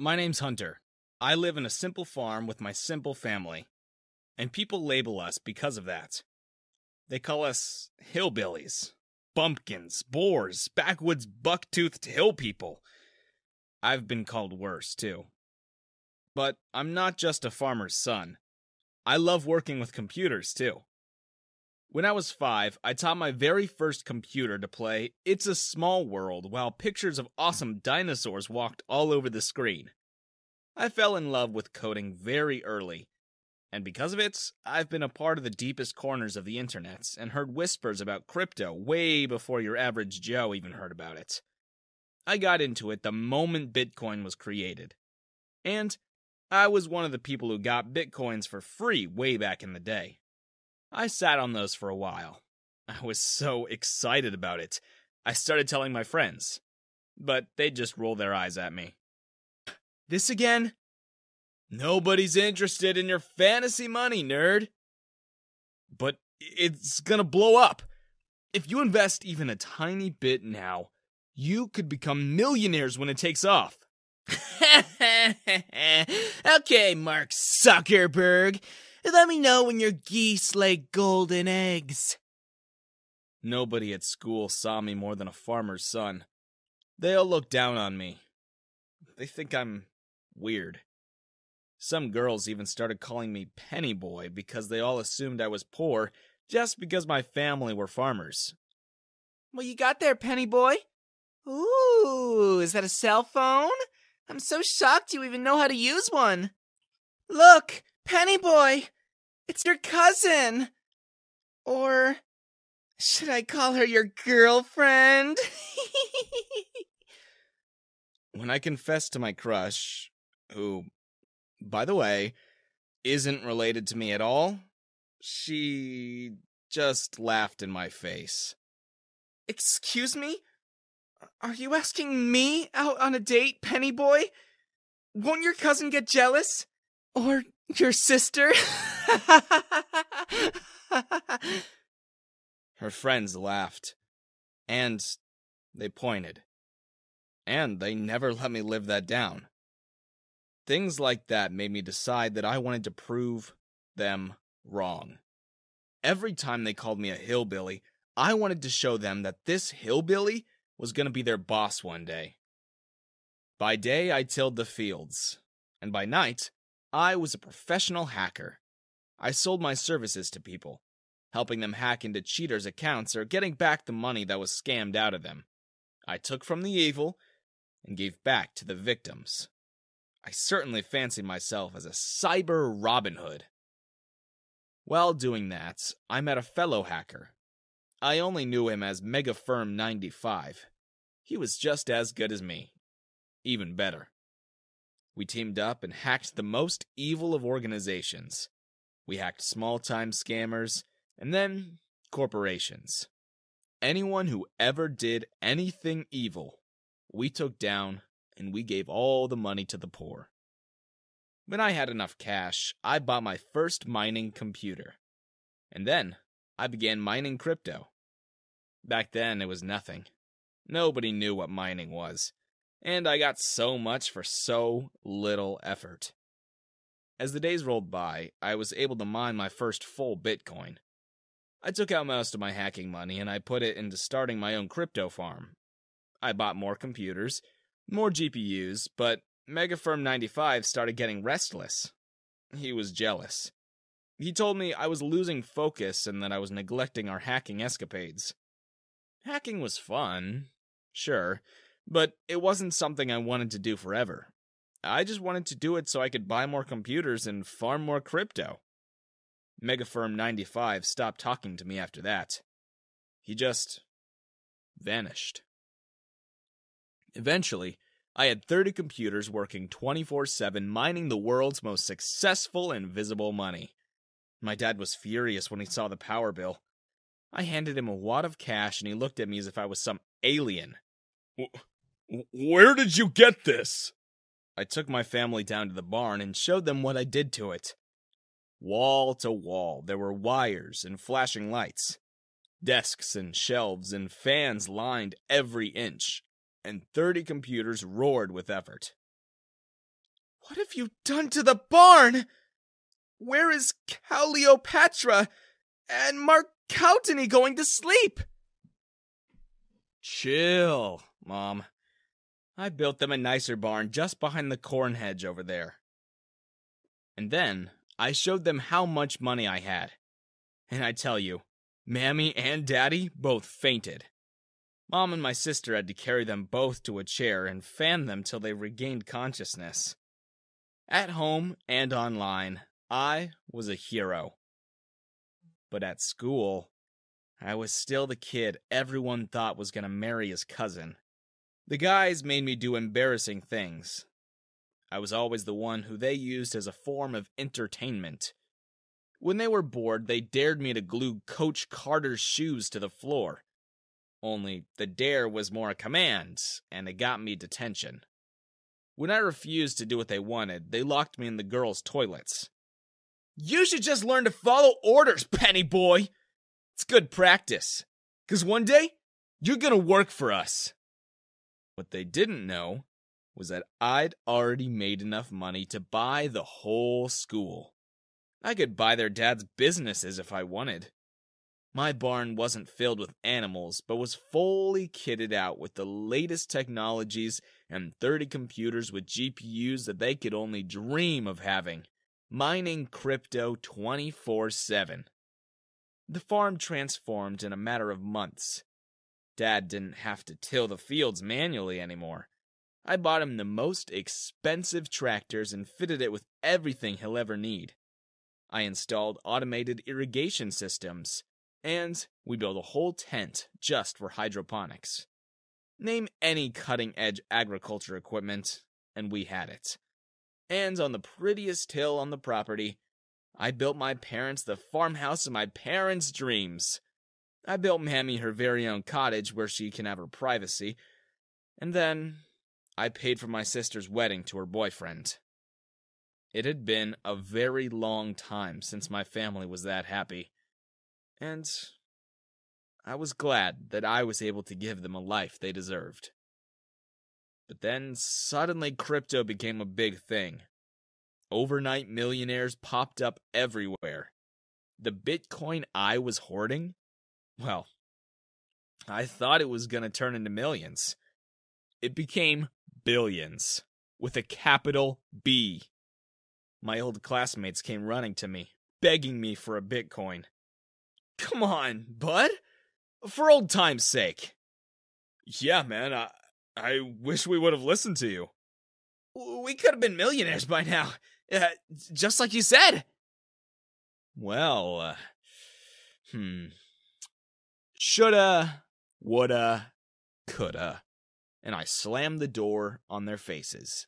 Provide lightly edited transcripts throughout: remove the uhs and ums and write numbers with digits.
My name's Hunter. I live in a simple farm with my simple family, and people label us because of that. They call us hillbillies, bumpkins, boors, backwoods, buck-toothed hill people. I've been called worse, too. But I'm not just a farmer's son. I love working with computers, too. When I was 5, I taught my very first computer to play It's a Small World while pictures of awesome dinosaurs walked all over the screen. I fell in love with coding very early, and because of it, I've been a part of the deepest corners of the internet and heard whispers about crypto way before your average Joe even heard about it. I got into it the moment Bitcoin was created, and I was one of the people who got Bitcoins for free way back in the day. I sat on those for a while. I was so excited about it. I started telling my friends, but they'd just roll their eyes at me. This again? Nobody's interested in your fantasy money, nerd. But it's gonna blow up. If you invest even a tiny bit now, you could become millionaires when it takes off. Okay, Mark Zuckerberg. Let me know when your geese lay golden eggs. Nobody at school saw me more than a farmer's son. They all look down on me. They think I'm weird. Some girls even started calling me Penny Boy because they all assumed I was poor just because my family were farmers. What you got there, Penny Boy? Ooh, is that a cell phone? I'm so shocked you even know how to use one. Look, Penny Boy, it's your cousin. Or should I call her your girlfriend? When I confessed to my crush, who, by the way, isn't related to me at all, she just laughed in my face. Excuse me? Are you asking me out on a date, Penny Boy? Won't your cousin get jealous? Or your sister? Her friends laughed, and they pointed, and they never let me live that down. Things like that made me decide that I wanted to prove them wrong. Every time they called me a hillbilly, I wanted to show them that this hillbilly was going to be their boss one day. By day, I tilled the fields, and by night, I was a professional hacker. I sold my services to people, helping them hack into cheaters' accounts or getting back the money that was scammed out of them. I took from the evil and gave back to the victims. I certainly fancied myself as a cyber Robin Hood. While doing that, I met a fellow hacker. I only knew him as MegaFirm95. He was just as good as me. Even better. We teamed up and hacked the most evil of organizations. We hacked small-time scammers, and then corporations. Anyone who ever did anything evil, we took down, and we gave all the money to the poor. When I had enough cash, I bought my first mining computer. And then, I began mining crypto. Back then, it was nothing. Nobody knew what mining was. And I got so much for so little effort. As the days rolled by, I was able to mine my first full Bitcoin. I took out most of my hacking money and I put it into starting my own crypto farm. I bought more computers, more GPUs, but MegaFirm95 started getting restless. He was jealous. He told me I was losing focus and that I was neglecting our hacking escapades. Hacking was fun, sure, but it wasn't something I wanted to do forever. I just wanted to do it so I could buy more computers and farm more crypto. MegaFirm95 stopped talking to me after that. He just vanished. Eventually, I had 30 computers working 24/7 mining the world's most successful invisible money. My dad was furious when he saw the power bill. I handed him a wad of cash and he looked at me as if I was some alien. Where did you get this? I took my family down to the barn and showed them what I did to it. Wall to wall, there were wires and flashing lights. Desks and shelves and fans lined every inch, and 30 computers roared with effort. What have you done to the barn? Where is Cleopatra and Mark Coutney going to sleep? Chill, Mom. I built them a nicer barn just behind the corn hedge over there. And then I showed them how much money I had. And I tell you, Mammy and Daddy both fainted. Mom and my sister had to carry them both to a chair and fan them till they regained consciousness. At home and online, I was a hero. But at school, I was still the kid everyone thought was going to marry his cousin. The guys made me do embarrassing things. I was always the one who they used as a form of entertainment. When they were bored, they dared me to glue Coach Carter's shoes to the floor. Only the dare was more a command, and it got me detention. When I refused to do what they wanted, they locked me in the girls' toilets. You should just learn to follow orders, Penny boy! It's good practice, 'cause one day, you're gonna work for us. What they didn't know was that I'd already made enough money to buy the whole school. I could buy their dad's businesses if I wanted. My barn wasn't filled with animals, but was fully kitted out with the latest technologies and 30 computers with GPUs that they could only dream of having, mining crypto 24/7. The farm transformed in a matter of months. Dad didn't have to till the fields manually anymore. I bought him the most expensive tractors and fitted it with everything he'll ever need. I installed automated irrigation systems, and we built a whole tent just for hydroponics. Name any cutting-edge agriculture equipment, and we had it. And on the prettiest hill on the property, I built my parents the farmhouse of my parents' dreams. I built Mammy her very own cottage where she can have her privacy, and then I paid for my sister's wedding to her boyfriend. It had been a very long time since my family was that happy, and I was glad that I was able to give them a life they deserved. But then suddenly crypto became a big thing. Overnight millionaires popped up everywhere. The Bitcoin I was hoarding? Well, I thought it was going to turn into millions. It became billions, with a capital B. My old classmates came running to me, begging me for a Bitcoin. Come on, bud. For old time's sake. Yeah, man, I wish we would have listened to you. We could have been millionaires by now, just like you said. Well, shoulda, woulda, coulda. And I slammed the door on their faces.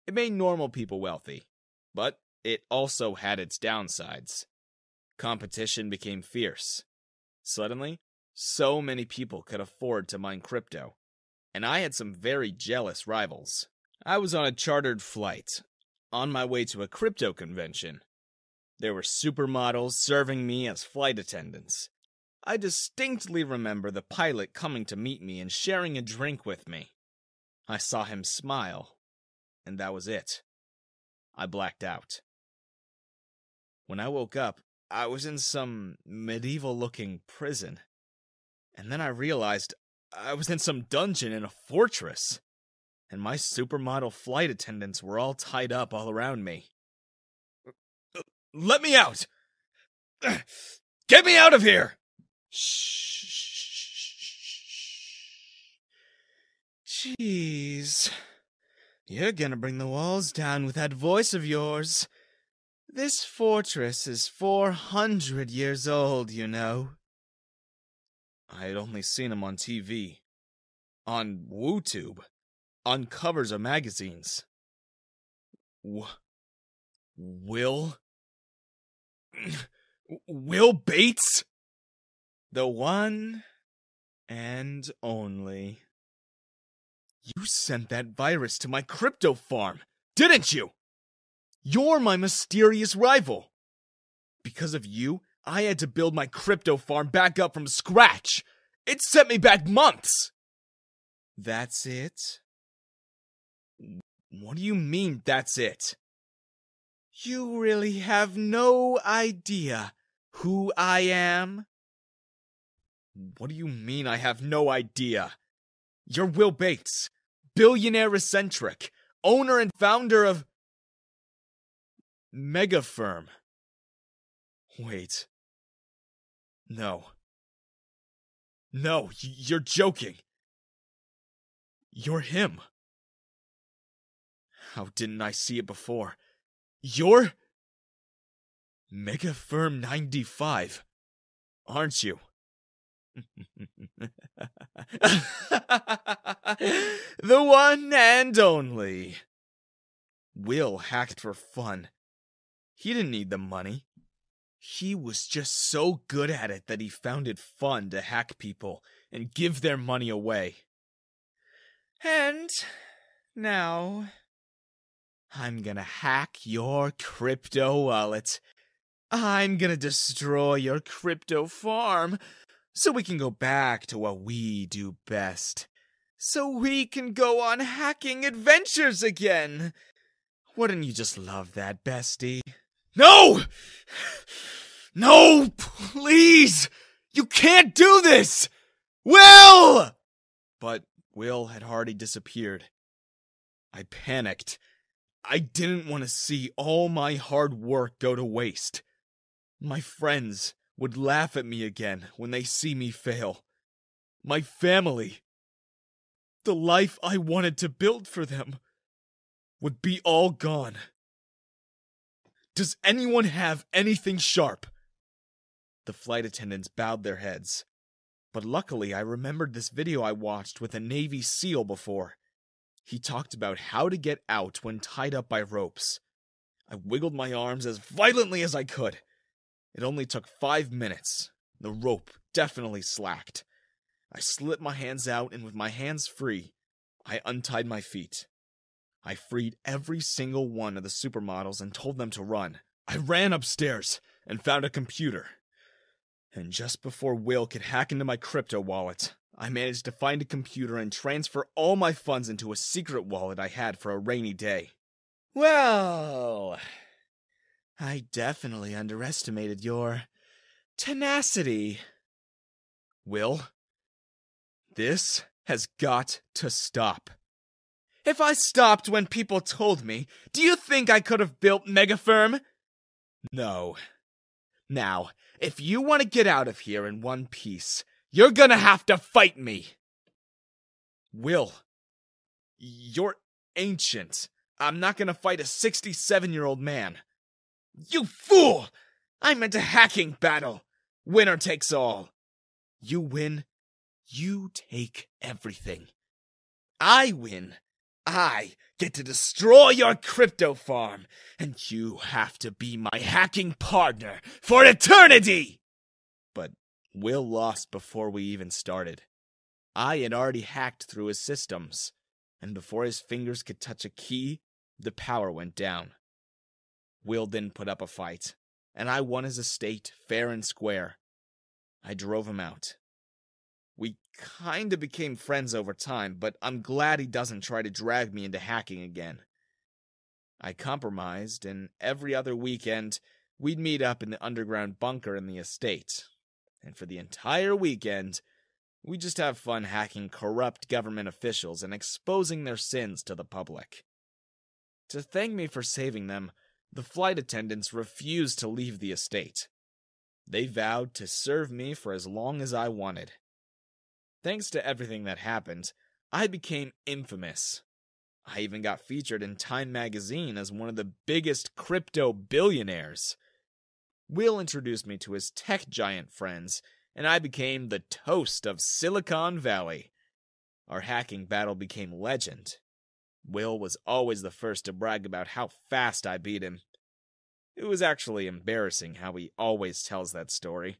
It made normal people wealthy, but it also had its downsides. Competition became fierce. Suddenly, so many people could afford to mine crypto, and I had some very jealous rivals. I was on a chartered flight, on my way to a crypto convention. There were supermodels serving me as flight attendants. I distinctly remember the pilot coming to meet me and sharing a drink with me. I saw him smile, and that was it. I blacked out. When I woke up, I was in some medieval-looking prison. And then I realized I was in some dungeon in a fortress. And my supermodel flight attendants were all tied up all around me. Let me out! Get me out of here! Shh. Jeez. You're gonna bring the walls down with that voice of yours. This fortress is 400 years old, you know. I had only seen him on TV. On WooTube. On covers of magazines. Will Bates? The one and only. You sent that virus to my crypto farm, didn't you? You're my mysterious rival. Because of you, I had to build my crypto farm back up from scratch. It set me back months. That's it? What do you mean, that's it? You really have no idea who I am? What do you mean I have no idea? You're Will Bates, billionaire eccentric, owner and founder of Mega Firm. Wait. No. No, you're joking. You're him. How didn't I see it before? You're Mega Firm 95, aren't you? The one and only. Will hacked for fun. He didn't need the money. He was just so good at it that he found it fun to hack people and give their money away. And now, I'm gonna hack your crypto wallet. I'm gonna destroy your crypto farm so we can go back to what we do best. So we can go on hacking adventures again. Wouldn't you just love that, bestie? No! No, please! You can't do this! Will! But Will had already disappeared. I panicked. I didn't want to see all my hard work go to waste. My friends would laugh at me again when they see me fail. My family, the life I wanted to build for them, would be all gone. Does anyone have anything sharp? The flight attendants bowed their heads. But luckily, I remembered this video I watched with a Navy SEAL before. He talked about how to get out when tied up by ropes. I wiggled my arms as violently as I could. It only took 5 minutes. The rope definitely slacked. I slipped my hands out, and with my hands free, I untied my feet. I freed every single one of the supermodels and told them to run. I ran upstairs and found a computer. And just before Will could hack into my crypto wallet, I managed to find a computer and transfer all my funds into a secret wallet I had for a rainy day. Well, I definitely underestimated your tenacity. Will, this has got to stop. If I stopped when people told me, do you think I could have built Megafirm? No. Now, if you want to get out of here in one piece, you're gonna have to fight me. Will, you're ancient. I'm not gonna fight a 67-year-old man. You fool! I meant a hacking battle. Winner takes all. You win, you take everything. I win. I get to destroy your crypto farm, and you have to be my hacking partner for eternity! But Will lost before we even started. I had already hacked through his systems, and before his fingers could touch a key, the power went down. Will didn't put up a fight, and I won his estate fair and square. I drove him out. We kinda became friends over time, but I'm glad he doesn't try to drag me into hacking again. I compromised, and every other weekend, we'd meet up in the underground bunker in the estate. And for the entire weekend, we'd just have fun hacking corrupt government officials and exposing their sins to the public. To thank me for saving them, the flight attendants refused to leave the estate. They vowed to serve me for as long as I wanted. Thanks to everything that happened, I became infamous. I even got featured in Time magazine as one of the biggest crypto billionaires. Will introduced me to his tech giant friends, and I became the toast of Silicon Valley. Our hacking battle became legend. Will was always the first to brag about how fast I beat him. It was actually embarrassing how he always tells that story.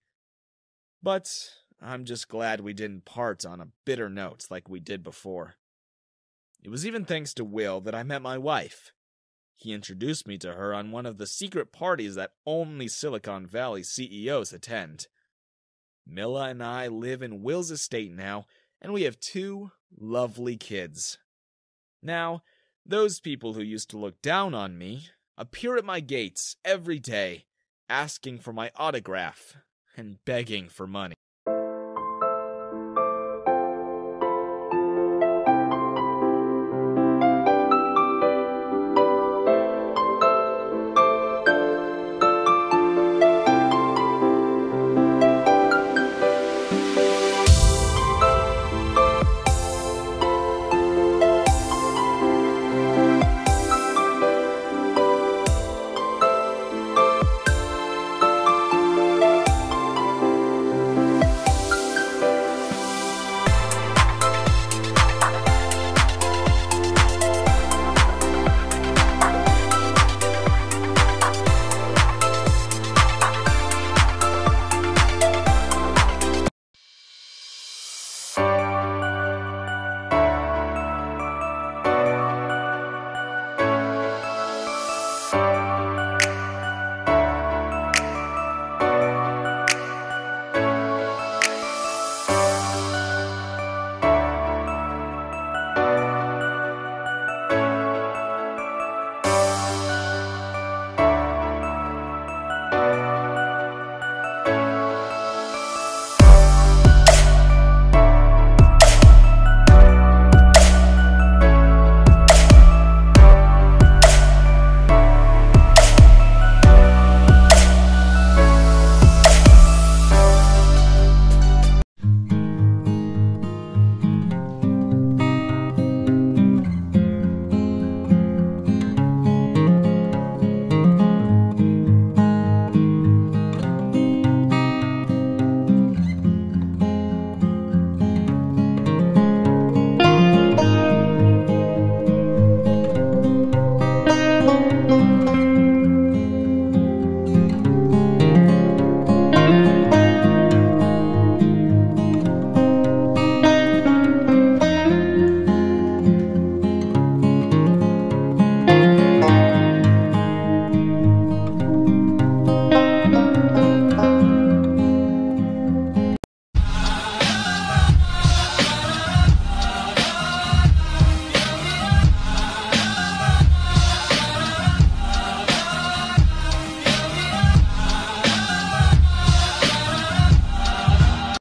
But I'm just glad we didn't part on a bitter note like we did before. It was even thanks to Will that I met my wife. He introduced me to her on one of the secret parties that only Silicon Valley CEOs attend. Milla and I live in Will's estate now, and we have 2 lovely kids. Now, Those people who used to look down on me appear at my gates every day, asking for my autograph and begging for money.